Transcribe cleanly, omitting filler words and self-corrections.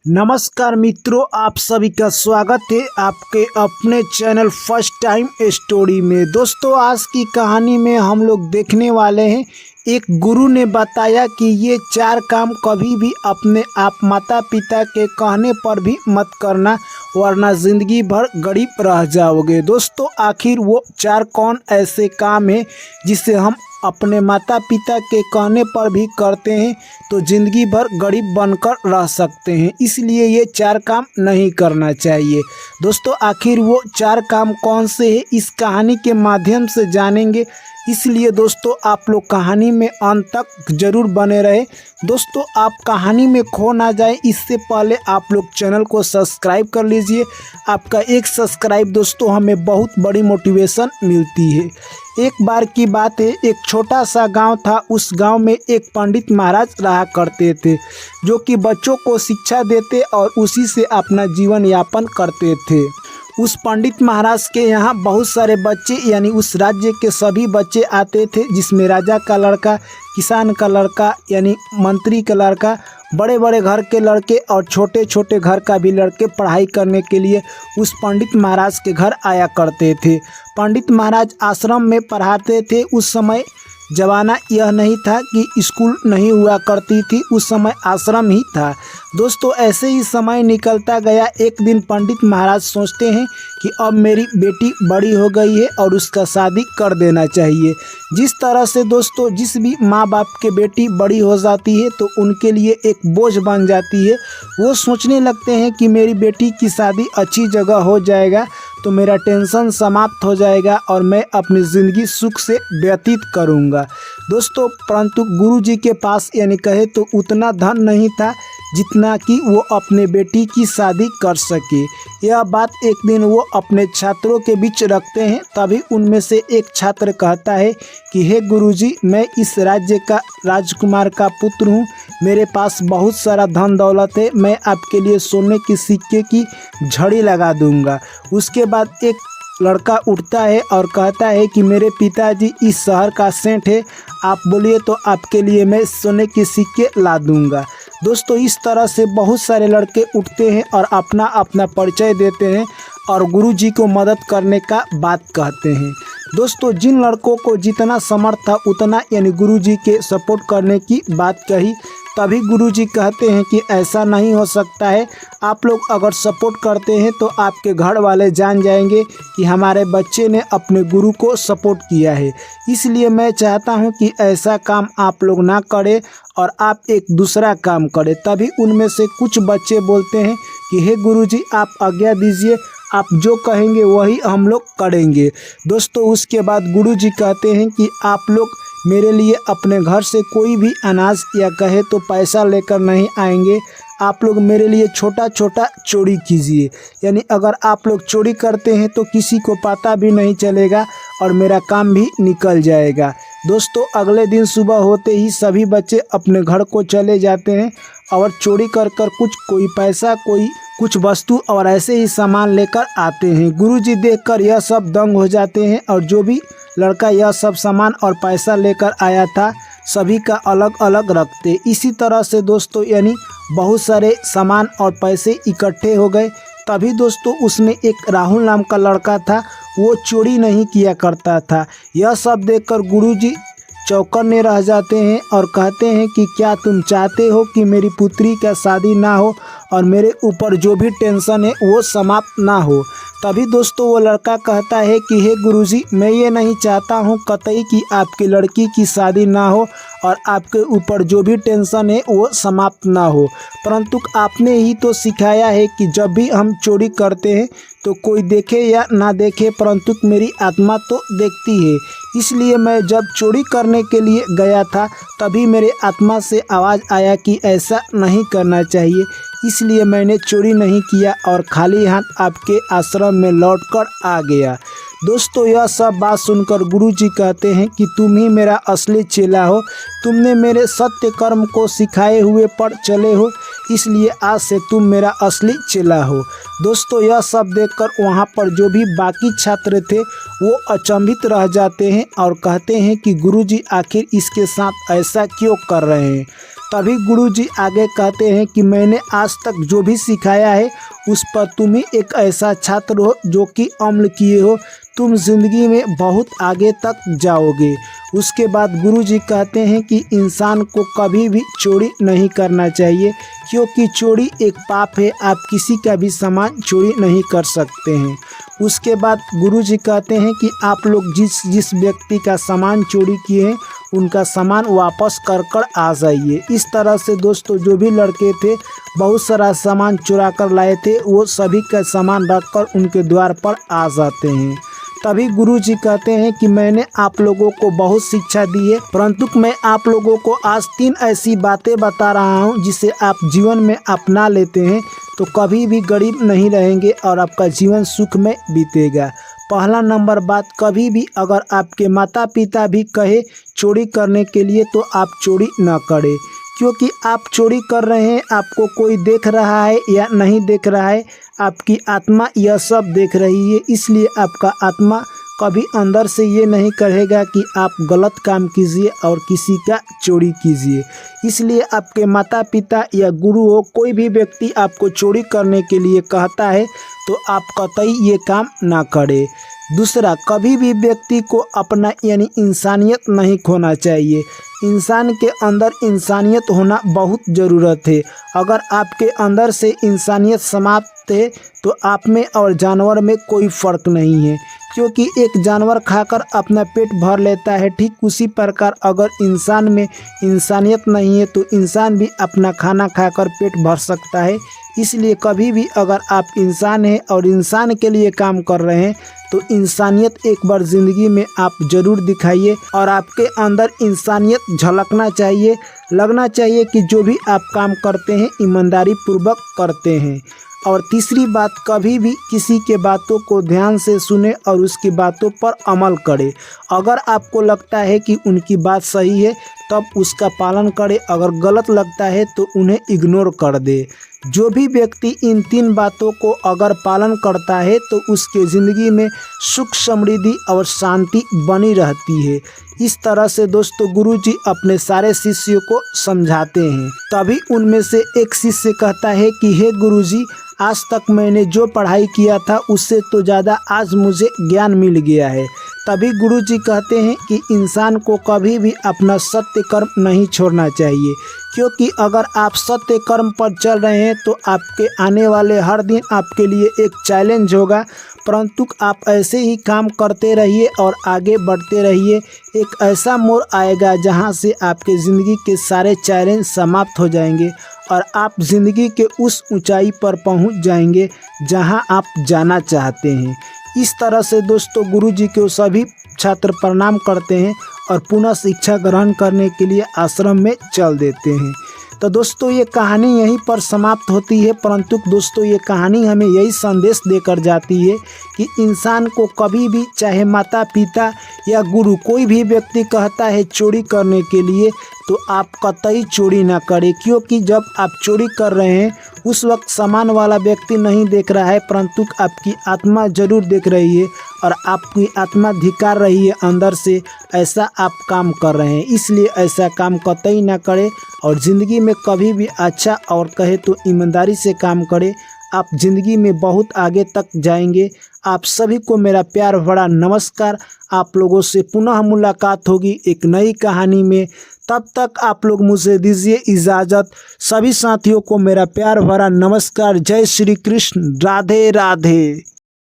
नमस्कार मित्रों, आप सभी का स्वागत है आपके अपने चैनल फर्स्ट टाइम स्टोरी में। दोस्तों, आज की कहानी में हम लोग देखने वाले हैं, एक गुरु ने बताया कि ये 4 काम कभी भी अपने आप माता पिता के कहने पर भी मत करना, वरना ज़िंदगी भर गरीब रह जाओगे। दोस्तों, आखिर वो 4 कौन ऐसे काम हैं जिसे हम अपने माता पिता के कहने पर भी करते हैं तो ज़िंदगी भर गरीब बनकर रह सकते हैं, इसलिए ये 4 काम नहीं करना चाहिए। दोस्तों, आखिर वो 4 काम कौन से हैं इस कहानी के माध्यम से जानेंगे, इसलिए दोस्तों आप लोग कहानी में अंत तक ज़रूर बने रहे। दोस्तों, आप कहानी में खो ना जाए इससे पहले आप लोग चैनल को सब्सक्राइब कर लीजिए। आपका एक सब्सक्राइब दोस्तों हमें बहुत बड़ी मोटिवेशन मिलती है। एक बार की बात है, एक छोटा सा गांव था। उस गांव में एक पंडित महाराज रहा करते थे, जो कि बच्चों को शिक्षा देते और उसी से अपना जीवन यापन करते थे। उस पंडित महाराज के यहाँ बहुत सारे बच्चे यानी उस राज्य के सभी बच्चे आते थे, जिसमें राजा का लड़का, किसान का लड़का यानी मंत्री का लड़का, बड़े बड़े घर के लड़के और छोटे छोटे घर का भी लड़के पढ़ाई करने के लिए उस पंडित महाराज के घर आया करते थे। पंडित महाराज आश्रम में पढ़ाते थे। उस समय ज़माना यह नहीं था कि स्कूल नहीं हुआ करती थी, उस समय आश्रम ही था। दोस्तों, ऐसे ही समय निकलता गया। एक दिन पंडित महाराज सोचते हैं कि अब मेरी बेटी बड़ी हो गई है और उसका शादी कर देना चाहिए। जिस तरह से दोस्तों जिस भी माँ बाप के बेटी बड़ी हो जाती है तो उनके लिए एक बोझ बन जाती है। वो सोचने लगते हैं कि मेरी बेटी की शादी अच्छी जगह हो जाएगा तो मेरा टेंशन समाप्त हो जाएगा और मैं अपनी ज़िंदगी सुख से व्यतीत करूँगा। दोस्तों, परंतु गुरुजी के पास यानी कहे तो उतना धन नहीं था जितना कि वो अपने बेटी की शादी कर सके। यह बात एक दिन वो अपने छात्रों के बीच रखते हैं। तभी उनमें से एक छात्र कहता है कि हे गुरुजी, मैं इस राज्य का राजकुमार का पुत्र हूँ, मेरे पास बहुत सारा धन दौलत है, मैं आपके लिए सोने के सिक्के की झड़ी लगा दूंगा। उसके बाद एक लड़का उठता है और कहता है कि मेरे पिताजी इस शहर का सेठ है, आप बोलिए तो आपके लिए मैं सोने के सिक्के ला दूंगा। दोस्तों, इस तरह से बहुत सारे लड़के उठते हैं और अपना अपना परिचय देते हैं और गुरुजी को मदद करने का बात कहते हैं। दोस्तों, जिन लड़कों को जितना समर्थ था उतना यानी गुरुजी के सपोर्ट करने की बात कही। तभी गुरुजी कहते हैं कि ऐसा नहीं हो सकता है, आप लोग अगर सपोर्ट करते हैं तो आपके घर वाले जान जाएंगे कि हमारे बच्चे ने अपने गुरु को सपोर्ट किया है, इसलिए मैं चाहता हूं कि ऐसा काम आप लोग ना करें और आप एक दूसरा काम करें। तभी उनमें से कुछ बच्चे बोलते हैं कि हे गुरुजी, आप आज्ञा दीजिए, आप जो कहेंगे वही हम लोग करेंगे। दोस्तों, उसके बाद गुरुजी कहते हैं कि आप लोग मेरे लिए अपने घर से कोई भी अनाज या कहे तो पैसा लेकर नहीं आएंगे, आप लोग मेरे लिए छोटा छोटा चोरी कीजिए। यानी अगर आप लोग चोरी करते हैं तो किसी को पता भी नहीं चलेगा और मेरा काम भी निकल जाएगा। दोस्तों, अगले दिन सुबह होते ही सभी बच्चे अपने घर को चले जाते हैं और चोरी कर कोई पैसा, कोई कुछ वस्तु और ऐसे ही सामान लेकर आते हैं। गुरुजी देखकर यह सब दंग हो जाते हैं और जो भी लड़का यह सब सामान और पैसा लेकर आया था सभी का अलग अलग रखते। इसी तरह से दोस्तों यानी बहुत सारे सामान और पैसे इकट्ठे हो गए। तभी दोस्तों उसमें एक राहुल नाम का लड़का था, वो चोरी नहीं किया करता था। यह सब देखकर गुरुजी चौकन्ने रह जाते हैं और कहते हैं कि क्या तुम चाहते हो कि मेरी पुत्री का शादी ना हो और मेरे ऊपर जो भी टेंशन है वो समाप्त ना हो। तभी दोस्तों वो लड़का कहता है कि हे गुरुजी, मैं ये नहीं चाहता हूँ कतई कि आपकी लड़की की शादी ना हो और आपके ऊपर जो भी टेंशन है वो समाप्त ना हो, परंतु आपने ही तो सिखाया है कि जब भी हम चोरी करते हैं तो कोई देखे या ना देखे परंतु मेरी आत्मा तो देखती है। इसलिए मैं जब चोरी करने के लिए गया था तभी मेरे आत्मा से आवाज़ आया कि ऐसा नहीं करना चाहिए, इसलिए मैंने चोरी नहीं किया और खाली हाथ आपके आश्रम में लौटकर आ गया। दोस्तों, यह सब बात सुनकर गुरुजी कहते हैं कि तुम ही मेरा असली चेला हो, तुमने मेरे सत्य कर्म को सिखाए हुए पर चले हो, इसलिए आज से तुम मेरा असली चेला हो। दोस्तों, यह सब देखकर वहाँ पर जो भी बाकी छात्र थे वो अचंभित रह जाते हैं और कहते हैं कि गुरुजी आखिर इसके साथ ऐसा क्यों कर रहे हैं। तभी गुरुजी आगे कहते हैं कि मैंने आज तक जो भी सिखाया है उस पर तुम ही एक ऐसा छात्र हो जो कि अमल किए हो, तुम जिंदगी में बहुत आगे तक जाओगे। उसके बाद गुरुजी कहते हैं कि इंसान को कभी भी चोरी नहीं करना चाहिए, क्योंकि चोरी एक पाप है। आप किसी का भी सामान चोरी नहीं कर सकते हैं। उसके बाद गुरुजी कहते हैं कि आप लोग जिस व्यक्ति का सामान चोरी किए हैं उनका सामान वापस कर आ जाइए। इस तरह से दोस्तों जो भी लड़के थे बहुत सारा सामान चुरा कर लाए थे, वो सभी का सामान रखकर उनके द्वार पर आ जाते हैं। तभी गुरुजी कहते हैं कि मैंने आप लोगों को बहुत शिक्षा दी है, परंतु मैं आप लोगों को आज 3 ऐसी बातें बता रहा हूँ जिसे आप जीवन में अपना लेते हैं तो कभी भी गरीब नहीं रहेंगे और आपका जीवन सुख में बीतेगा। पहला नंबर बात, कभी भी अगर आपके माता पिता भी कहे चोरी करने के लिए तो आप चोरी न करें, क्योंकि आप चोरी कर रहे हैं, आपको कोई देख रहा है या नहीं देख रहा है, आपकी आत्मा यह सब देख रही है। इसलिए आपका आत्मा कभी अंदर से ये नहीं कहेगा कि आप गलत काम कीजिए और किसी का चोरी कीजिए। इसलिए आपके माता पिता या गुरु हो, कोई भी व्यक्ति आपको चोरी करने के लिए कहता है तो आप कतई ये काम ना करें। दूसरा, कभी भी व्यक्ति को अपना यानी इंसानियत नहीं खोना चाहिए। इंसान के अंदर इंसानियत होना बहुत ज़रूरत है। अगर आपके अंदर से इंसानियत समाप्त है तो आप में और जानवर में कोई फ़र्क नहीं है, क्योंकि एक जानवर खाकर अपना पेट भर लेता है, ठीक उसी प्रकार अगर इंसान में इंसानियत नहीं है तो इंसान भी अपना खाना खाकर पेट भर सकता है। इसलिए कभी भी अगर आप इंसान हैं और इंसान के लिए काम कर रहे हैं तो इंसानियत एक बार ज़िंदगी में आप ज़रूर दिखाइए और आपके अंदर इंसानियत झलकना चाहिए। लगना चाहिए कि जो भी आप काम करते हैं ईमानदारी पूर्वक करते हैं। और तीसरी बात, कभी भी किसी के बातों को ध्यान से सुने और उसकी बातों पर अमल करें। अगर आपको लगता है कि उनकी बात सही है तब उसका पालन करें, अगर गलत लगता है तो उन्हें इग्नोर कर दे। जो भी व्यक्ति इन 3 बातों को अगर पालन करता है तो उसके ज़िंदगी में सुख समृद्धि और शांति बनी रहती है। इस तरह से दोस्तों गुरुजी अपने सारे शिष्यों को समझाते हैं। तभी उनमें से एक शिष्य कहता है कि हे गुरुजी, आज तक मैंने जो पढ़ाई किया था उससे तो ज़्यादा आज मुझे ज्ञान मिल गया है। तभी गुरुजी कहते हैं कि इंसान को कभी भी अपना सत्य कर्म नहीं छोड़ना चाहिए, क्योंकि अगर आप सत्य कर्म पर चल रहे हैं तो आपके आने वाले हर दिन आपके लिए एक चैलेंज होगा। परंतु आप ऐसे ही काम करते रहिए और आगे बढ़ते रहिए। एक ऐसा मोड़ आएगा जहां से आपके ज़िंदगी के सारे चैलेंज समाप्त हो जाएंगे और आप ज़िंदगी के उस ऊंचाई पर पहुंच जाएंगे जहां आप जाना चाहते हैं। इस तरह से दोस्तों गुरुजी को सभी छात्र प्रणाम करते हैं और पुनः शिक्षा ग्रहण करने के लिए आश्रम में चल देते हैं। तो दोस्तों ये कहानी यहीं पर समाप्त होती है, परंतु दोस्तों ये कहानी हमें यही संदेश देकर जाती है कि इंसान को कभी भी, चाहे माता पिता या गुरु, कोई भी व्यक्ति कहता है चोरी करने के लिए तो आप कतई चोरी ना करें, क्योंकि जब आप चोरी कर रहे हैं उस वक्त सामान वाला व्यक्ति नहीं देख रहा है, परंतु आपकी आत्मा ज़रूर देख रही है और आपकी आत्मा धिक्कार रही है अंदर से, ऐसा आप काम कर रहे हैं। इसलिए ऐसा काम कतई ना करें और ज़िंदगी में कभी भी अच्छा और कहे तो ईमानदारी से काम करें। आप ज़िंदगी में बहुत आगे तक जाएंगे। आप सभी को मेरा प्यार भरा नमस्कार। आप लोगों से पुनः मुलाकात होगी एक नई कहानी में। तब तक आप लोग मुझे दीजिए इजाज़त। सभी साथियों को मेरा प्यार भरा नमस्कार। जय श्री कृष्ण। राधे राधे।